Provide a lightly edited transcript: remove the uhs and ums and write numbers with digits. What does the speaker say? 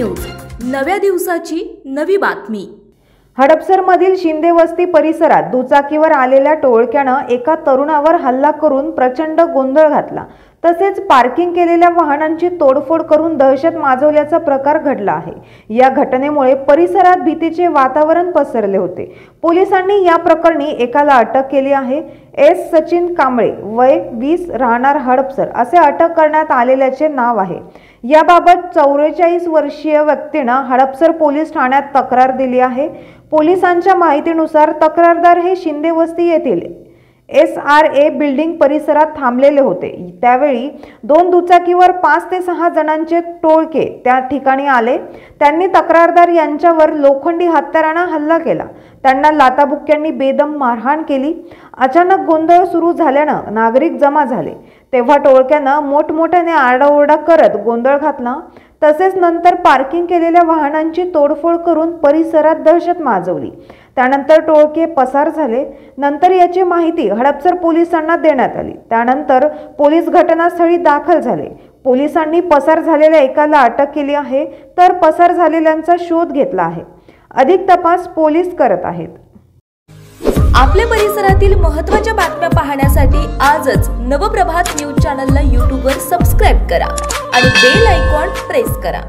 News, नव्या दिवसाची नवी बातमी। हडपसरमधील शिंदे वस्ती परिसरात दुचाकीवर आलेल्या टोळक्यानं एका तरुणावर हल्ला करून प्रचंड गोंधळ घातला। तसेच पार्किंग केलेल्या वाहनांची तोडफोड करून दहशत माजवल्याचा प्रकार घडला आहे। या घटनेमुळे परिसरात भीतीचे वातावरण पसरले होते। पोलिसांनी या प्रकरणी एकाला अटक केली आहे। एस सचिन कांबळे वय 20 राहणार हडपसर असे अटक करण्यात आलेल्याचे नाव आहे। याबाबत 44 वर्षीय व्यक्तीने हडपसर पोलीस ठाण्यात तक्रार दिली आहे। पोलिसांच्या माहितीनुसार तक्रारदार हे शिंदे वस्ती येथील SRA बिल्डिंग परिसरात थांबलेले होते। त्यावेळी दोन दुचाकीवर 5 ते 6 जणांचे टोळके त्या ठिकाणी आले। त्यांनी तक्रारदार यांच्यावर लोखंडी हत्याराने हल्ला केला। त्यांना लाथाबुक्क्यांनी बेदम मारहाण केली। अचानक गोंधळ सुरू झाल्याने नागरिक जमा झाले। तेव्हा टोळक्याने मोठमोठ्याने आरडाओरडा करत गोंधळ घातला। तसेच नंतर पार्किंग केलेल्या वाहनांची तोडफोड करून परिसरात दहशत माजवली। त्यानंतर टोळके पसार झाले। नंतर याची माहिती हडपसर पोलिसांना देण्यात आली। त्यानंतर पोलीस घटनास्थळी दाखल झाले। पोलिसांनी पसार झालेल्या एकाला अटक केली आहे, तर पसार झालेल्यांचा शोध घेतला आहे। अधिक तपास पोलीस करत आहेत। आपल्या परिसरातील महत्त्वाच्या बातम्या पाहण्यासाठी आजच नवप्रभात न्यूज चॅनलला YouTube वर सबस्क्राइब करा आणि बेल आयकॉन प्रेस करा।